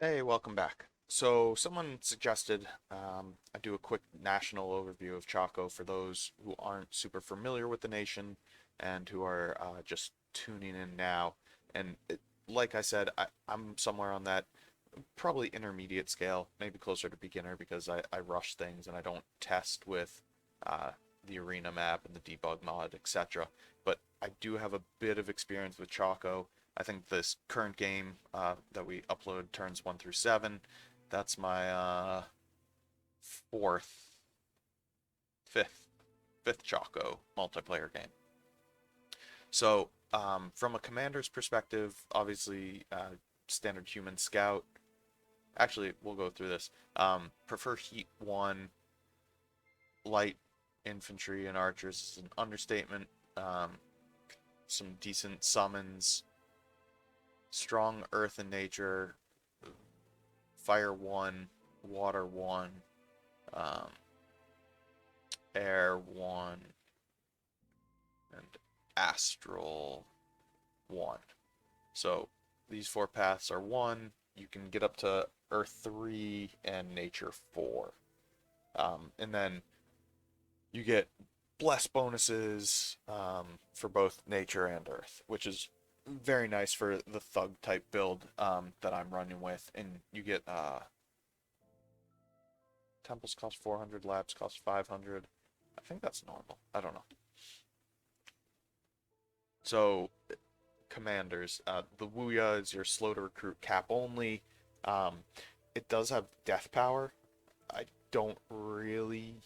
Hey, welcome back. So, someone suggested I do a quick national overview of Chaco for those who aren't super familiar with the nation and who are just tuning in now. Like I said, I'm somewhere on that probably intermediate scale, maybe closer to beginner because I rush things and I don't test with uh, the arena map and the debug mod, etc. But I do have a bit of experience with Chaco. I think this current game that we upload turns 1 through 7. That's my fourth, fifth, fifth Chaco multiplayer game. So, from a commander's perspective, obviously, standard human scout. Actually, we'll go through this. Prefer Heat 1, light infantry and archers is an understatement. Some decent summons, strong earth and nature, fire 1, water 1, um, air 1, and astral 1. So these four paths are 1. You can get up to earth 3 and nature 4. And then you get bless bonuses for both nature and earth, which is very nice for the thug type build that I'm running with. And you get temples cost 400, labs cost 500. I think that's normal. I don't know. So commanders, the Wuya is your slow to recruit cap only. Um, it does have death power. I don't really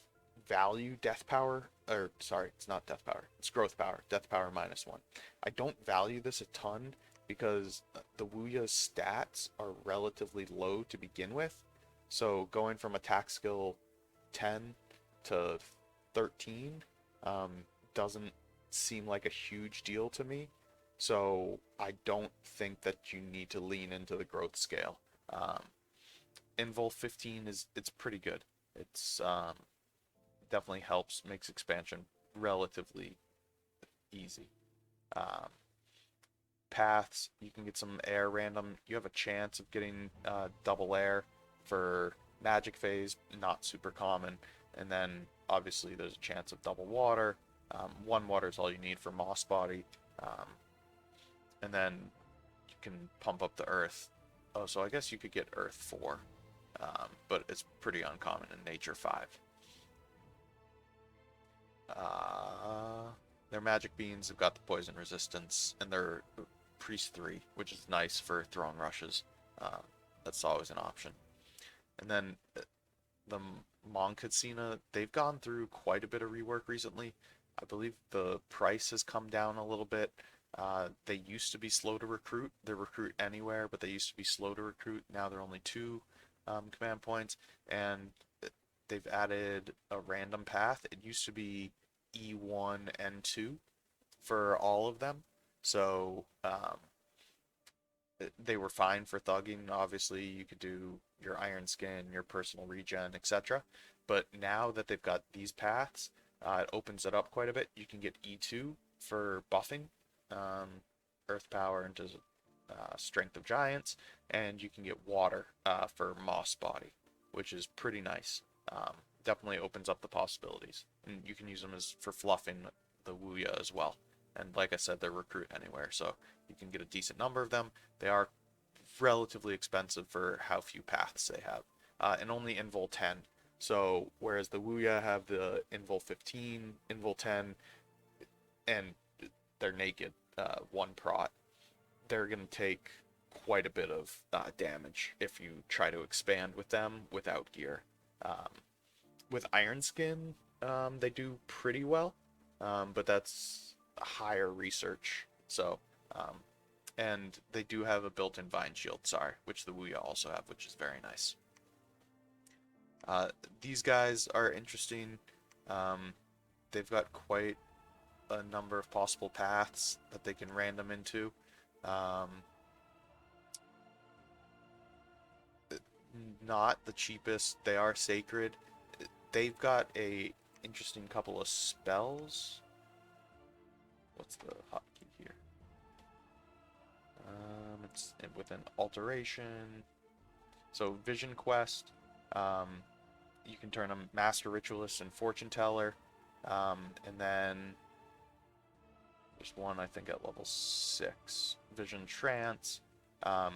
value death power, or sorry, it's not death power, it's growth power, death power -1. I don't value this a ton because the Wuya's stats are relatively low to begin with. So going from attack skill 10 to 13 doesn't seem like a huge deal to me. So I don't think that you need to lean into the growth scale. Invul 15 it's pretty good. It's definitely helps, makes expansion relatively easy. Um, Paths, you can get some air random. You have a chance of getting double air for magic phase, not super common. And then obviously there's a chance of double water. One water is all you need for moss body. Um, and then you can pump up the earth. Oh, so I guess you could get earth 4, but it's pretty uncommon in nature 5. Uh, their magic beans have got the poison resistance, and they're priest 3, which is nice for throwing rushes. Uh, that's always an option. And then the Moncasina, they've gone through quite a bit of rework recently. I believe the price has come down a little bit. They used to be slow to recruit. They recruit anywhere, but they used to be slow to recruit. Now they're only 2 command points, and they've added a random path. It used to be E1 and 2 for all of them. So they were fine for thugging. Obviously, you could do your iron skin, your personal regen, etc. But now that they've got these paths, it opens it up quite a bit. You can get E2 for buffing, earth power into strength of giants, and you can get water for moss body, which is pretty nice. Definitely opens up the possibilities, and you can use them as for fluffing the Wuya as well. And like I said, they're recruit anywhere, so you can get a decent number of them. They are relatively expensive for how few paths they have, and only Invul 10. So whereas the Wuya have the Invul 15, Invul 10, and they're naked, 1 prot, they're going to take quite a bit of damage if you try to expand with them without gear. Um, with Iron Skin, they do pretty well, but that's higher research. So, and they do have a built-in Vine Shield, sorry, which the Wuya also have, which is very nice. These guys are interesting. They've got quite a number of possible paths that they can random into. Um, Not the cheapest. They are sacred. They've got a interesting couple of spells. What's the hotkey here? It's with an alteration. So Vision Quest, um, you can turn them Master Ritualist and Fortune Teller, and then there's one I think at level 6, Vision Trance. Um,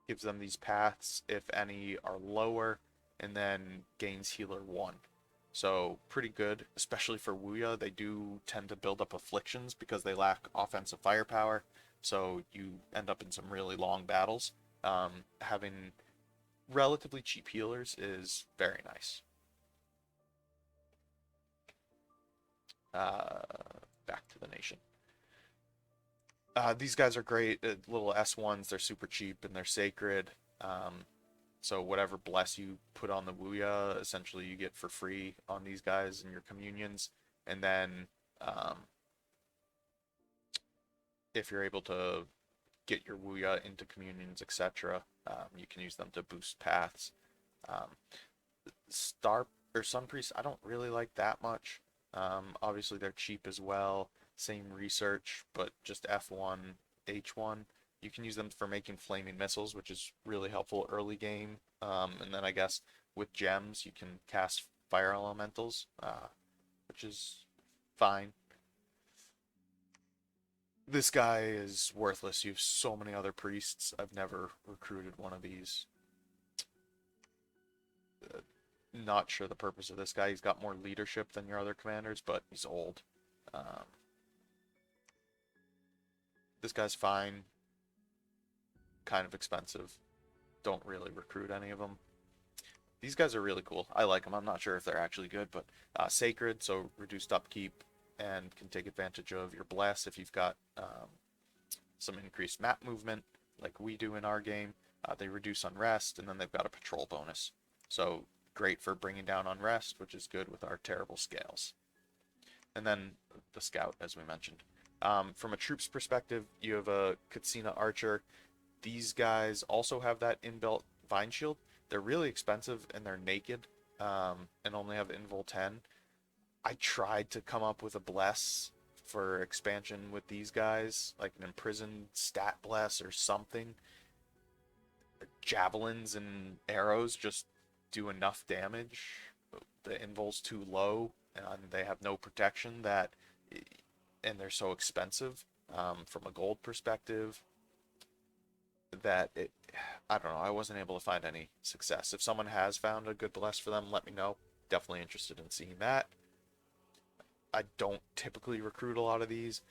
gives them these paths if any are lower, and then gains Healer 1. So pretty good, especially for Wuya. They do tend to build up afflictions because they lack offensive firepower. So you end up in some really long battles. Having relatively cheap healers is very nice. Uh, back to the nation. These guys are great. Little S1s, they're super cheap and they're sacred. So whatever bless you put on the Wuya, essentially you get for free on these guys in your communions. And then if you're able to get your Wuya into communions, etc., you can use them to boost paths. Um, Star or Sun Priest, I don't really like that much. Obviously they're cheap as well. Same research, but just F1, H1. You can use them for making flaming missiles, which is really helpful early game. And then I guess with gems you can cast fire elementals, which is fine. This guy is worthless. You have so many other priests. I've never recruited one of these. Not sure the purpose of this guy. He's got more leadership than your other commanders, but he's old. Um, this guy's fine. Kind of expensive. Don't really recruit any of them. These guys are really cool. I like them. I'm not sure if they're actually good, but sacred, so reduced upkeep, and can take advantage of your bless if you've got some increased map movement, like we do in our game. They reduce unrest, and then they've got a patrol bonus. So great for bringing down unrest, which is good with our terrible scales. And then the scout, as we mentioned. From a troops perspective, you have a Katsina archer. These guys also have that inbuilt vine shield. They're really expensive and they're naked, and only have invul 10. I tried to come up with a bless for expansion with these guys, like an imprisoned stat bless or something. Javelins and arrows just do enough damage. The invul's too low and they have no protection and they're so expensive from a gold perspective that I don't know, I wasn't able to find any success. If someone has found a good bless for them, let me know. Definitely interested in seeing that. I don't typically recruit a lot of these.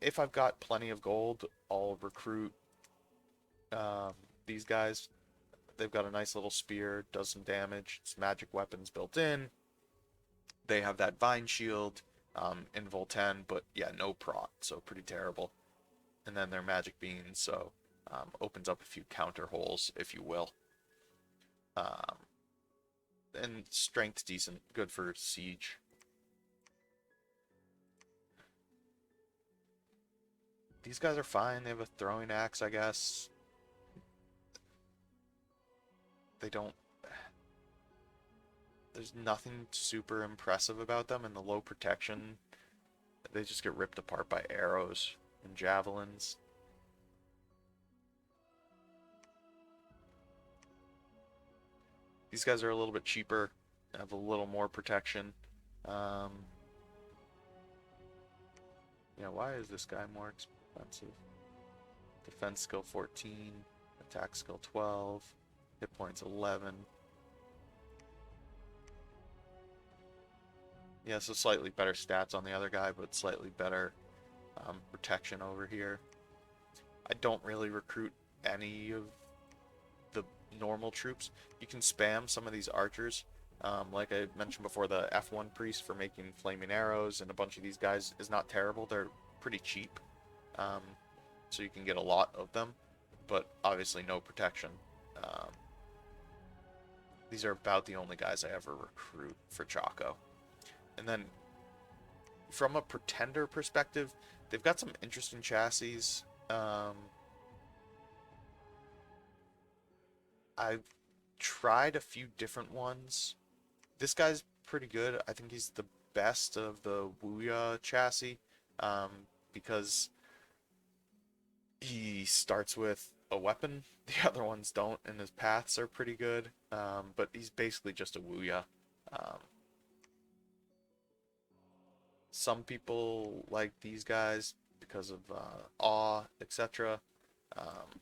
If I've got plenty of gold, I'll recruit these guys. They've got a nice little spear, does some damage. It's magic weapons built in. They have that vine shield, invul 10, but yeah, no prot, so pretty terrible. And then they're magic beans, so opens up a few counter holes, if you will. And strength's decent, good for siege. These guys are fine. They have a throwing axe, I guess. They don't... There's nothing super impressive about them, and the low protection, they just get ripped apart by arrows and javelins. These guys are a little bit cheaper, have a little more protection. Yeah, why is this guy more expensive? Defense skill 14, attack skill 12, hit points 11. Yeah, so slightly better stats on the other guy, but slightly better protection over here. I don't really recruit any of the normal troops. You can spam some of these archers. Like I mentioned before, the F1 priest for making flaming arrows and a bunch of these guys is not terrible. They're pretty cheap, so you can get a lot of them, but obviously no protection. These are about the only guys I ever recruit for Chaco. And then from a pretender perspective, they've got some interesting chassis. I've tried a few different ones. This guy's pretty good. I think he's the best of the Wuya chassis, because he starts with a weapon. The other ones don't, and his paths are pretty good. But he's basically just a Wuya. Um, some people like these guys because of awe, etc. Um,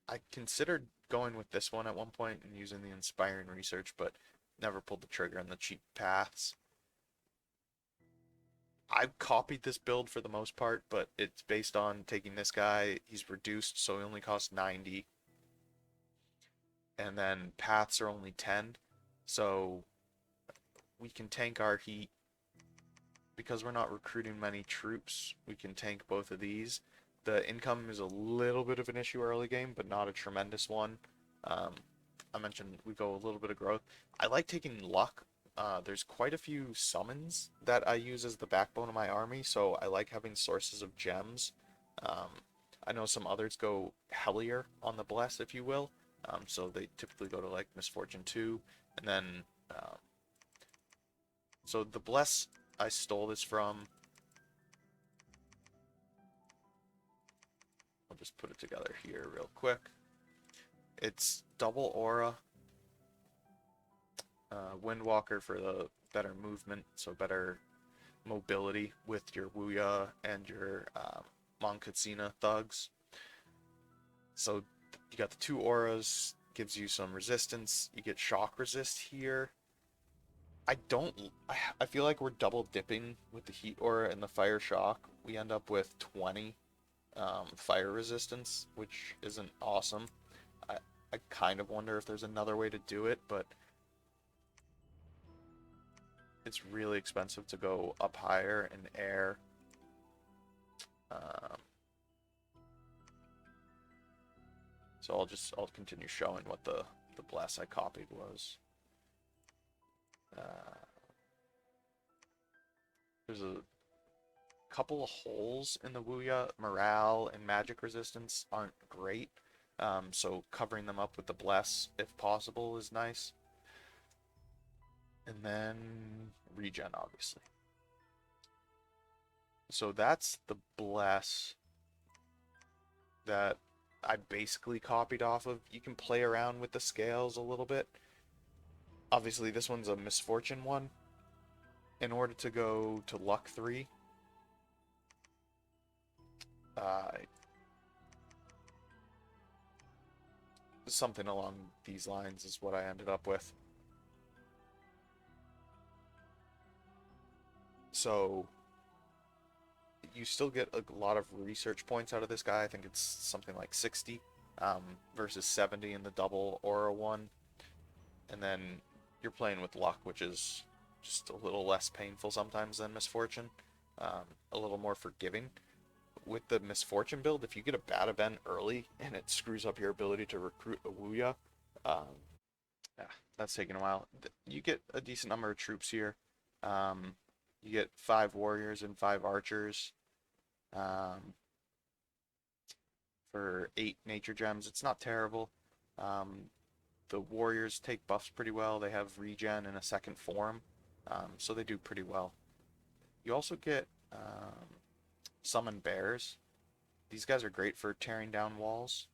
I considered going with this one at one point and using the inspiring research, but never pulled the trigger on the cheap paths. I've copied this build for the most part, but it's based on taking this guy. He's reduced, so he only costs 90. And then paths are only 10. So we can tank our heat. Because we're not recruiting many troops, we can tank both of these. The income is a little bit of an issue early game, but not a tremendous one. Um, I mentioned we go a little bit of growth. I like taking luck. There's quite a few summons that I use as the backbone of my army, so I like having sources of gems. Um, I know some others go hellier on the bless, if you will. So they typically go to like Misfortune 2, and then so the bless I stole this from. I'll just put it together here real quick. It's double aura, Windwalker for the better movement, so better mobility with your Wuya and your Monkatsina thugs. So you got the two auras, gives you some resistance. You get shock resist here. I feel like we're double dipping with the heat aura and the fire shock. We end up with 20 fire resistance, which isn't awesome. I, I kind of wonder if there's another way to do it, but it's really expensive to go up higher in air. Um, so I'll continue showing what the bless I copied was. There's a couple of holes in the Wuya. Morale and magic resistance aren't great. So covering them up with the bless, if possible, is nice. And then regen, obviously. So that's the bless that I basically copied off of. You can play around with the scales a little bit. Obviously, this one's a misfortune one. In order to go to luck 3, something along these lines is what I ended up with. So you still get a lot of research points out of this guy. I think it's something like 60 versus 70 in the double aura one. And then you're playing with luck, which is just a little less painful sometimes than misfortune. A little more forgiving. With the misfortune build, if you get a bad event early and it screws up your ability to recruit a Wuya, yeah, that's taking a while. You get a decent number of troops here. You get 5 warriors and 5 archers for 8 nature gems. It's not terrible. The warriors take buffs pretty well. They have regen in a second form, so they do pretty well. You also get summon bears. These guys are great for tearing down walls.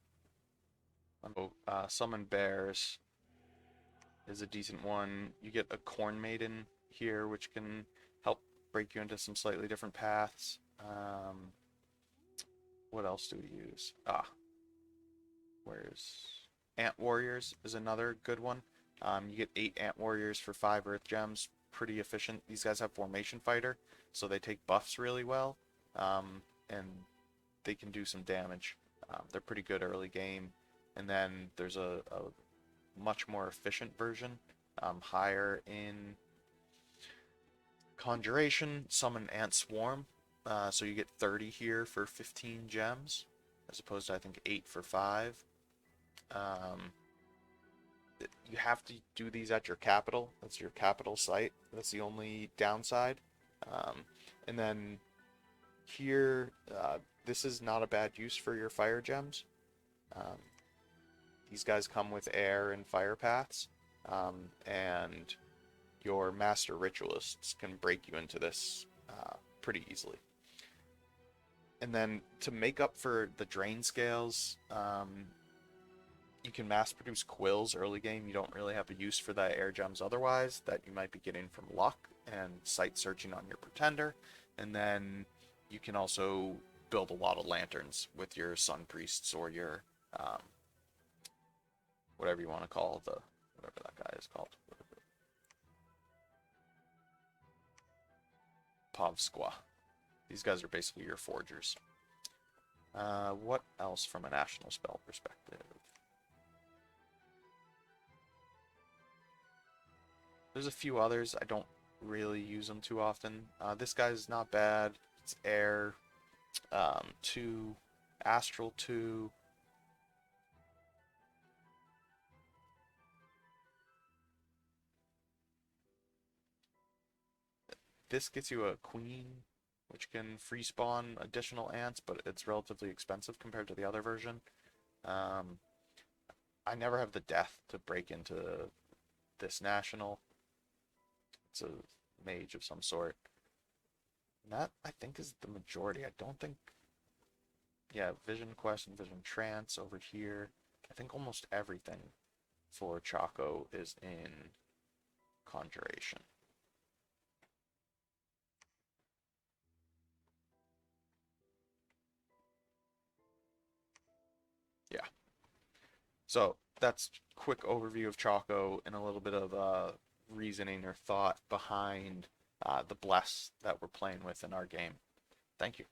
Summon bears is a decent one. You get a corn maiden here, which can help break you into some slightly different paths. What else do we use? Where's Ant Warriors is another good one. You get 8 Ant Warriors for 5 Earth Gems. Pretty efficient. These guys have Formation Fighter, so they take buffs really well, and they can do some damage. They're pretty good early game. And then there's a much more efficient version, higher in Conjuration, Summon Ant Swarm. So you get 30 here for 15 gems, as opposed to I think 8 for 5. You have to do these at your capital. That's your capital site. That's the only downside. And then here, this is not a bad use for your fire gems. These guys come with air and fire paths, and your master ritualists can break you into this pretty easily. And then to make up for the drain scales, you can mass produce quills early game. You don't really have a use for that air gems otherwise that you might be getting from luck and site searching on your pretender. And then you can also build a lot of lanterns with your sun priests or your um, whatever you want to call the whatever that guy is called. Povskwa. These guys are basically your forgers. What else from a national spell perspective? There's a few others. I don't really use them too often. This guy's not bad. It's air, 2, astral 2. This gets you a queen, which can free spawn additional ants, but it's relatively expensive compared to the other version. Um, I never have the death to break into this national. It's a mage of some sort. And that, I think, is the majority. I don't think... Yeah, Vision Quest and Vision Trance over here. I think almost everything for Chaco is in Conjuration. Yeah. So that's quick overview of Chaco and a little bit of reasoning or thought behind the bless that we're playing with in our game. Thank you.